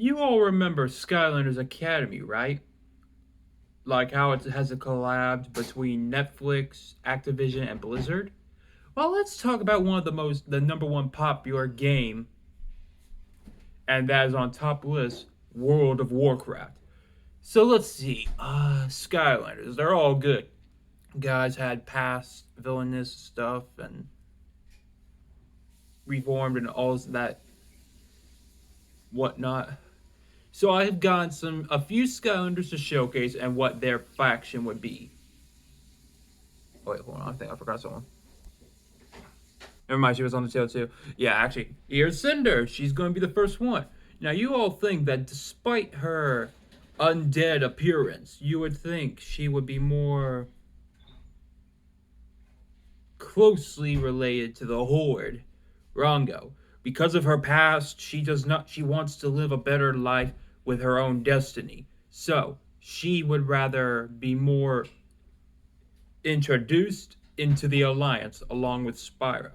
You all remember Skylander's Academy, right? Like how it has a collab between Netflix, Activision, and Blizzard? Well, let's talk about the number one popular game, and that is on top list, World of Warcraft. So let's see, Skylanders, they're all good. Guys had past villainous stuff and reformed and all that whatnot. So I have gotten a few Skylanders to showcase and what their faction would be. Oh, wait, hold on, I think I forgot someone. Never mind, she was on the tail too. Yeah, actually, here's Cinder. She's going to be the first one. Now, you all think that despite her undead appearance, you would think she would be more closely related to the Horde, Rongo. Because of her past, she does not. She wants to live a better life with her own destiny. So she would rather be more introduced into the alliance along with Spyro.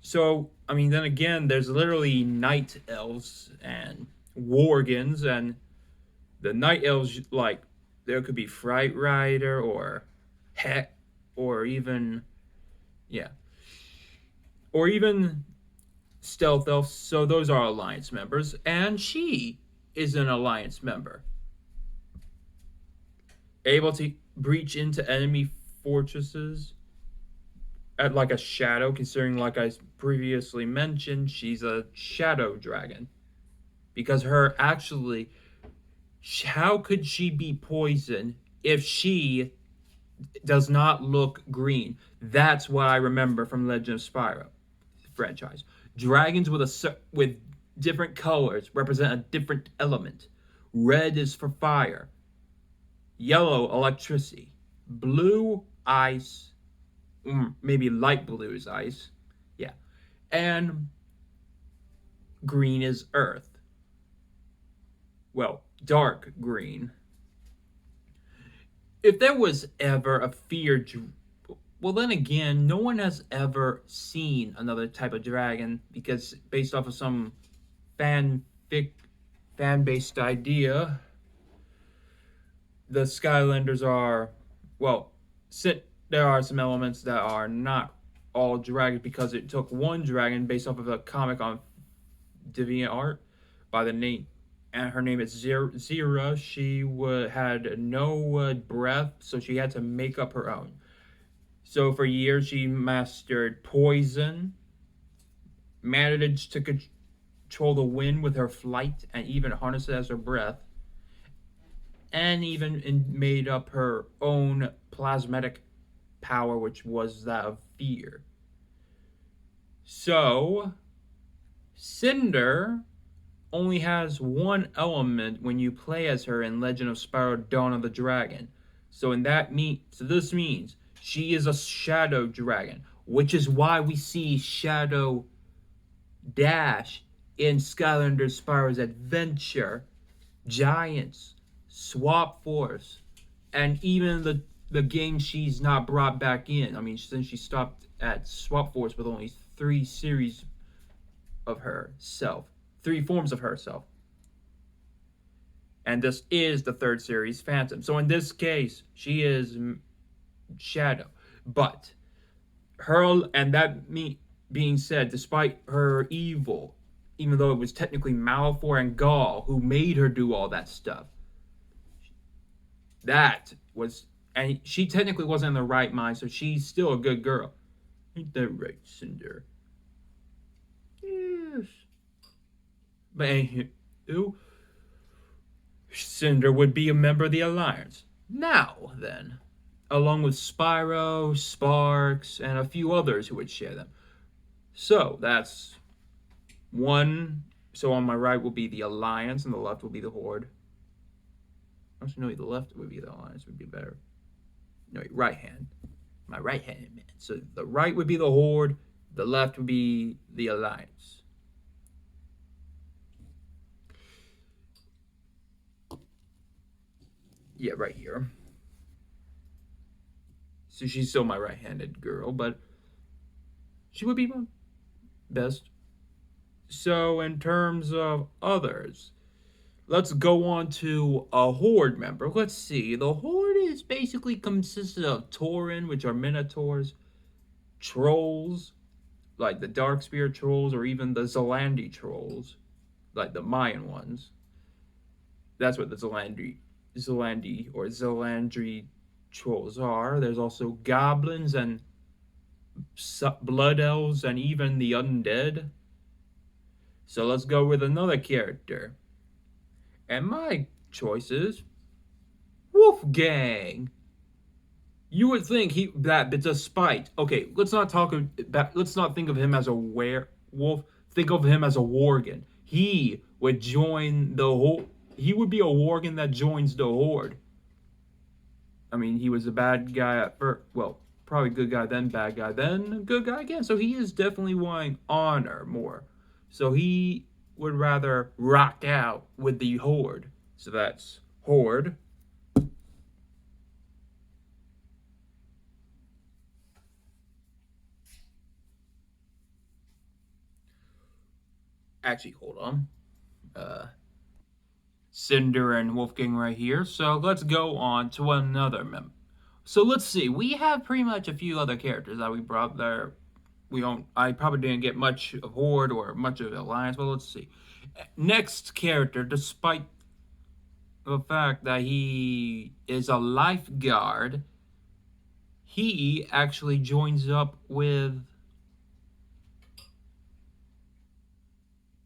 So, I mean, then again, there's literally night elves and worgans, and the night elves, like, there could be Fright Rider or Heck, or even, yeah, or even Stealth Elves. So, those are Alliance members, and she is an Alliance member, able to breach into enemy fortresses at like a shadow, considering, like I previously mentioned, she's a shadow dragon. Because her actually, how could she be poisoned if she does not look green? That's what I remember from Legend of Spyro franchise. Dragons with different colors represent a different element. Red is for fire, yellow electricity, blue ice, maybe light blue is ice, yeah, and green is earth. Well, dark green. If there was ever a well, then again, no one has ever seen another type of dragon because, based off of some fanfic, fan-based idea, the Skylanders are, well, there are some elements that are not all dragons because it took one dragon based off of a comic on DeviantArt by the name, and her name is Zira. She had no breath, so she had to make up her own. So for years, she mastered poison, managed to control the wind with her flight, and even harness it as her breath, and even made up her own plasmatic power, which was that of fear. So, Cinder only has one element when you play as her in Legend of Spyro Dawn of the Dragon. So this means she is a shadow dragon, which is why we see Shadow Dash in Skylander Spyro's Adventure, Giants, Swap Force, and even the game she's not brought back in. I mean, since she stopped at Swap Force with only three forms of herself. And this is the third series, Phantom. So in this case, she is Shadow. But being said, despite her evil, even though it was technically Malfoy and Gaul who made her do all that stuff, and she technically wasn't in the right mind, so she's still a good girl. Ain't that right, Cinder? Yes. But anywho, Cinder would be a member of the Alliance. Now, then, along with Spyro, Sparks, and a few others who would share them. So, that's one. So, on my right will be the Alliance, and the left will be the Horde. Actually, no, the left would be the Alliance, would be better. No, right hand. My right hand, man. So, the right would be the Horde, the left would be the Alliance. Yeah, right here. So she's still my right-handed girl, but she would be my best. So in terms of others, let's go on to a Horde member. Let's see. The Horde is basically consisted of Tauren, which are Minotaurs, trolls, like the Darkspear trolls, or even the Zalandi trolls, like the Mayan ones. That's what the Zalandi or Zalandri trolls are. There's also goblins and blood elves and even the undead. So let's go with another character. And my choice is Wolfgang. You would think he that despite okay, let's not think of him as a werewolf. Think of him as a worgen. He would join the whole. He would be a worgen that joins the horde. I mean, he was a bad guy at first. Well, probably good guy, then bad guy, then good guy again. So he is definitely wanting honor more. So he would rather rock out with the horde. So that's horde. Actually, hold on. Uh, Cinder and Wolfgang right here. So let's go on to another member. So let's see. We have pretty much a few other characters that we brought there. We don't. I probably didn't get much of Horde or much of Alliance. But let's see. Next character, despite the fact that he is a lifeguard, he actually joins up with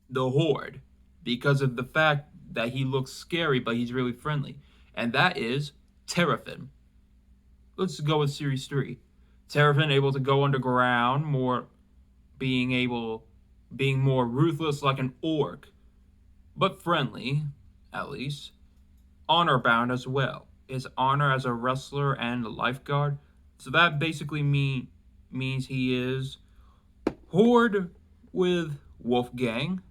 the Horde because of the fact that he looks scary, but he's really friendly, and that is Terrafin. Let's go with Series 3. Terrafin able to go underground, being more ruthless like an orc, but friendly, at least. Honor bound as well. His honor as a wrestler and a lifeguard. So that basically means he is Horde with Wolfgang.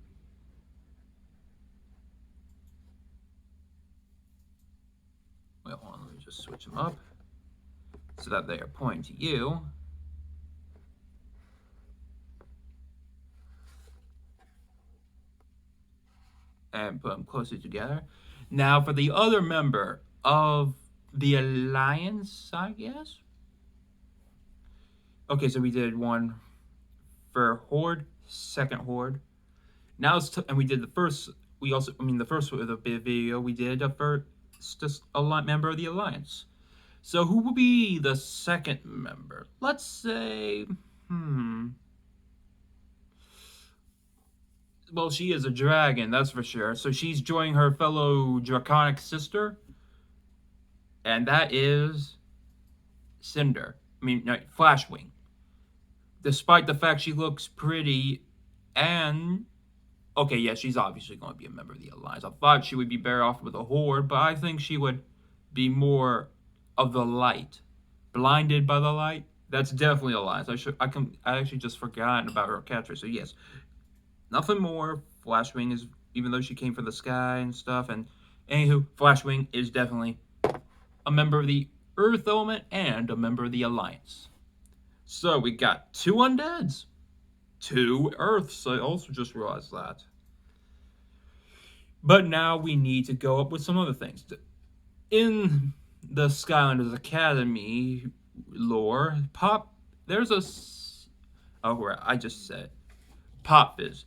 Wait, hold on, let me just switch them up so that they are pointing to you. And put them closer together. Now for the other member of the Alliance, I guess. Okay, so we did one for Horde, second Horde. Now and we did the first. We also, I mean, the first with a video we did a first just a member of the Alliance. So who will be the second member? Let's say, well, she is a dragon, that's for sure. So she's joining her fellow draconic sister, and that is Cinder. I mean, no, Flashwing. Despite the fact she looks pretty, and okay, yeah, she's obviously going to be a member of the Alliance. I thought she would be better off with a Horde, but I think she would be more of the light. Blinded by the light. That's definitely Alliance. I actually just forgotten about her catchphrase. So yes, nothing more. Flashwing is, even though she came from the sky and stuff, and anywho, Flashwing is definitely a member of the Earth element and a member of the Alliance. So we got two undeads, two Earths. I also just realized that. But now we need to go up with some other things. In the Skylanders Academy lore, there's a. Oh, right, I just said Pop Fizz.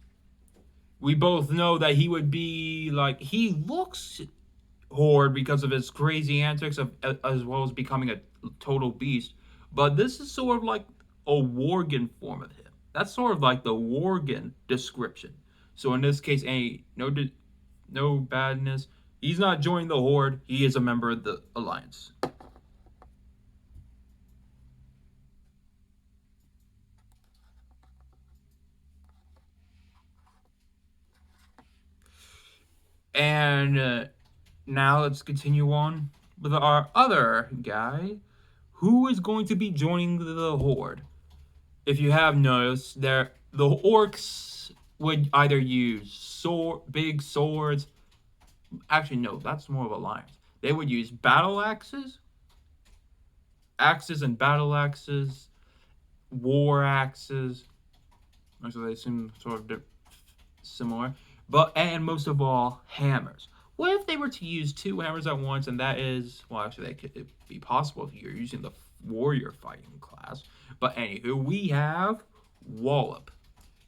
We both know that he would be like. He looks Horde because of his crazy antics, as well as becoming a total beast. But this is sort of like a Worgen form of him. That's sort of like the Worgen description. So in this case, no badness. He's not joining the Horde. He is a member of the Alliance. And now let's continue on with our other guy, who is going to be joining the Horde. If you have noticed, the orcs would either use big swords. Actually, no, that's more of Alliance. They would use battle axes and battle axes, war axes. So they seem sort of similar. But and most of all, hammers. What if they were to use two hammers at once? And that is, well, actually, that could be possible if you're using the warrior fighting class. But anywho, we have Wallop.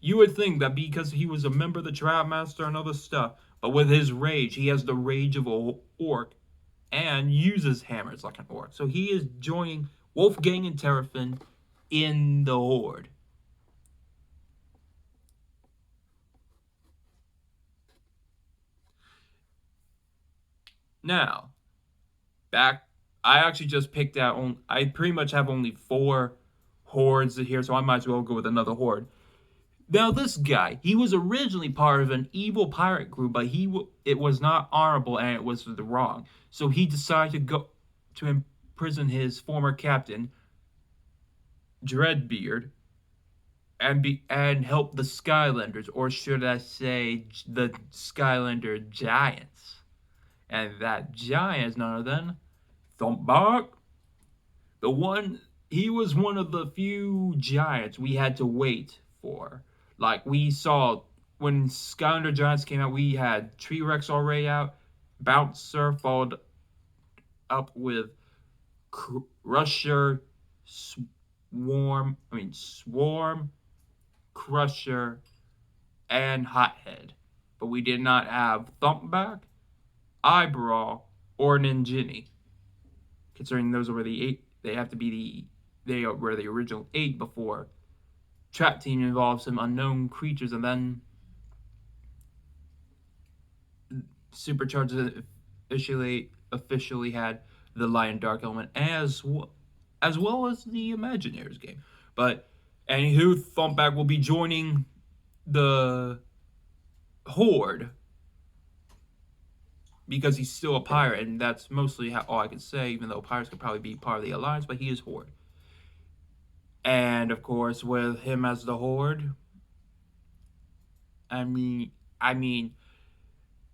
You would think that because he was a member of the Trap Master and other stuff, but with his rage, he has the rage of a orc and uses hammers like an orc. So he is joining Wolfgang and Terrafin in the Horde. Now, back, I actually just picked out, I pretty much have only 4 Hordes here, so I might as well go with another Horde. Now, this guy, he was originally part of an evil pirate group, but it was not honorable and it was the wrong. So he decided to go to imprison his former captain, Dreadbeard, and help the Skylanders, or should I say, the Skylander giants. And that giant is none other than Thumpback. He was one of the few giants we had to wait for. Like we saw when Skylander Giants came out, we had Tree Rex already out, Bouncer followed up with Swarm, Crusher, and Hothead. But we did not have Thumpback, Eyebrow, or Ninjini. Considering those were the 8, they have to be they were the original 8 before Trap Team involves some unknown creatures, and then Supercharged officially had the Lion Dark element as well as the Imagineers game. But anywho, Thumpback will be joining the Horde because he's still a pirate, and that's mostly all I can say, even though pirates could probably be part of the Alliance, but he is Horde. And of course, with him as the Horde, I mean,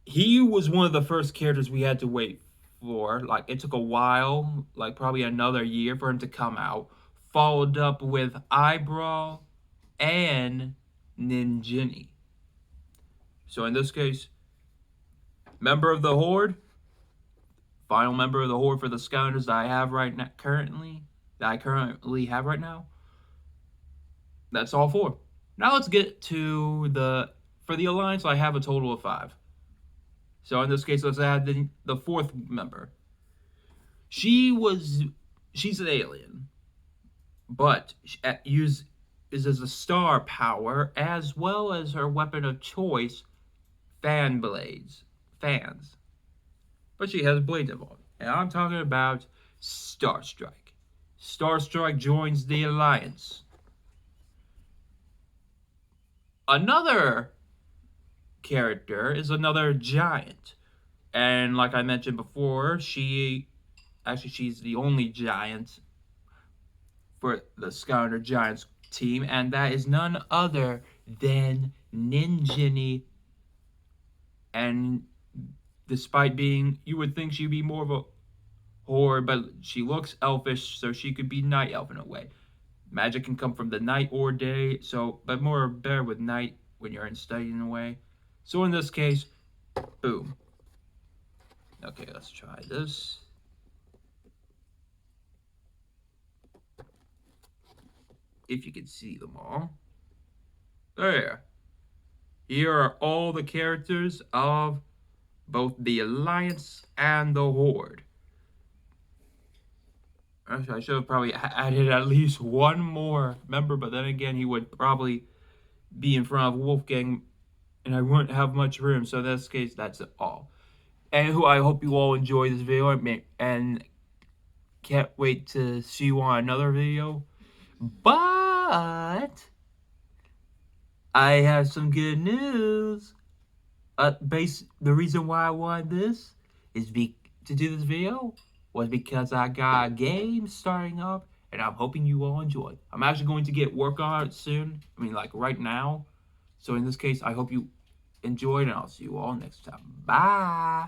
he was one of the first characters we had to wait for. Like, it took a while, like probably another year for him to come out. Followed up with Eyebrow and Ninjini. So in this case, member of the Horde, final member of the Horde for the Skylanders that I have currently have right now. That's all 4. Now let's get to for the Alliance, I have a total of 5. So in this case, let's add the 4th member. She's an alien, but is as a star power, as well as her weapon of choice, fans. But she has blades involved, and I'm talking about Starstrike. Starstrike joins the Alliance. Another character is another giant, and like I mentioned before, she's the only giant for the Skylander Giants team, and that is none other than Ninjini. And despite being, you would think she'd be more of a Horde, but she looks elfish, so she could be night elf in a way. Magic can come from the night or day, but more better with night when you're in study in a way. So in this case, boom. Okay, let's try this. If you can see them all. There. Here are all the characters of both the Alliance and the Horde. Actually, I should have probably added at least one more member, but then again, he would probably be in front of Wolfgang, and I wouldn't have much room. So in this case, that's all. And I hope you all enjoy this video, and can't wait to see you on another video. But I have some good news. The reason why I wanted this is to do this video was because I got a game starting up, and I'm hoping you all enjoy. I'm actually going to get work on it soon. I mean, like right now. So in this case, I hope you enjoyed, and I'll see you all next time. Bye.